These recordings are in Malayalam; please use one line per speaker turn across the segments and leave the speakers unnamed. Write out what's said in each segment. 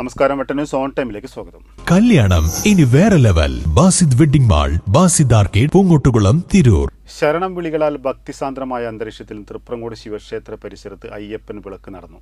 നമസ്കാരം, വെട്ടം ന്യൂസ് ഓൺ ടൈമിലേക്ക് സ്വാഗതം.
കല്യാണം ഇനി വേറെ level. Basid wedding mall, Basid arcade, Poongottukulam, Tirur.
ശരണം വിളികളാൽ ഭക്തിസാന്ദ്രമായ അന്തരീക്ഷത്തിൽ തൃപ്രങ്ങോട് ശിവക്ഷേത്ര പരിസരത്ത് അയ്യപ്പൻ വിളക്ക് നടന്നു.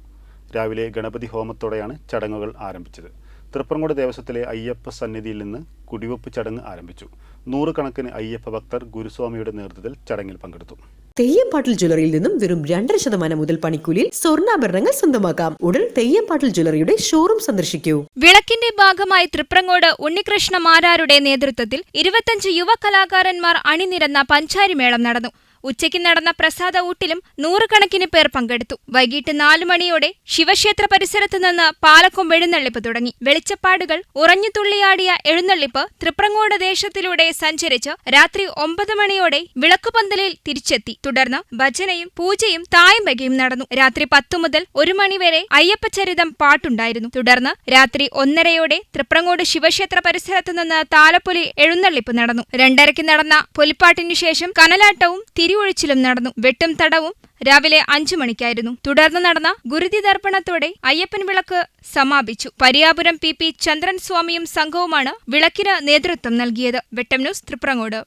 രാവിലെ ഗണപതി ഹോമത്തോടെയാണ് ചടങ്ങുകൾ ആരംഭിച്ചത്. തൃപ്രങ്ങോട് ദേവസ്വത്തിലെ അയ്യപ്പ സന്നിധിയിൽ നിന്ന് കുടിവെപ്പ് ചടങ്ങ് ആരംഭിച്ചു. 100 കണക്കിന് അയ്യപ്പ ഭക്തർ ഗുരുസ്വാമിയുടെ നേതൃത്വത്തിൽ ചടങ്ങിൽ പങ്കെടുത്തു.
തെയ്യംപാട്ടിൽ ജ്വല്ലറിയിൽ നിന്നും വെറും 2% മുതൽ പണിക്കൂലിയിൽ സ്വർണ്ണാഭരണങ്ങൾ സ്വന്തമാക്കാം. ഉടൻ തെയ്യംപാട്ടിൽ ജ്വല്ലറിയുടെ ഷോറൂം സന്ദർശിക്കൂ.
വിളക്കിന്റെ ഭാഗമായി തൃപ്രങ്ങോട് ഉണ്ണികൃഷ്ണ മാരാരുടെ നേതൃത്വത്തിൽ 25 യുവ കലാകാരന്മാർ അണിനിരന്ന പഞ്ചാരിമേളം നടന്നു. ഉച്ചയ്ക്ക് നടന്ന പ്രസാദ ഊട്ടിലും 100 കണക്കിന് പേർ പങ്കെടുത്തു. വൈകിട്ട് 4 മണിയോടെ ശിവക്ഷേത്ര പരിസരത്ത് നിന്ന് പാലക്കൊമ്പ് എഴുന്നള്ളിപ്പ് തുടങ്ങി. വെളിച്ചപ്പാടുകൾ ഉറഞ്ഞു തുള്ളിയാടിയ എഴുന്നള്ളിപ്പ് തൃപ്രങ്ങോട് ദേശത്തിലൂടെ സഞ്ചരിച്ച് രാത്രി 9 മണിയോടെ വിളക്കുപന്തലിൽ തിരിച്ചെത്തി. തുടർന്ന് ഭജനയും പൂജയും തായമ്പകയും നടന്നു. രാത്രി 10 മുതൽ 1 മണിവരെ അയ്യപ്പചരിതം പാട്ടുണ്ടായിരുന്നു. തുടർന്ന് രാത്രി 1:30 തൃപ്രങ്ങോട് ശിവക്ഷേത്ര പരിസരത്ത് നിന്ന് താലപ്പൊലി എഴുന്നള്ളിപ്പ് നടന്നു. 2:30 നടന്ന പൊലിപ്പാട്ടിനു ശേഷം കനലാട്ടവും തിരിയൊഴിച്ചിലും നടന്നു. വെട്ടും തടവും രാവിലെ 5 മണിക്കായിരുന്നു. തുടർന്ന് നടന്ന ഗുരുതി ദർപ്പണത്തോടെ അയ്യപ്പൻ വിളക്ക് സമാപിച്ചു. പരിയാപുരം പി ചന്ദ്രൻ സ്വാമിയും സംഘവുമാണ് വിളക്കിന് നേതൃത്വം നൽകിയത്. വെട്ടം ന്യൂസ്, തൃപ്രങ്ങോട്.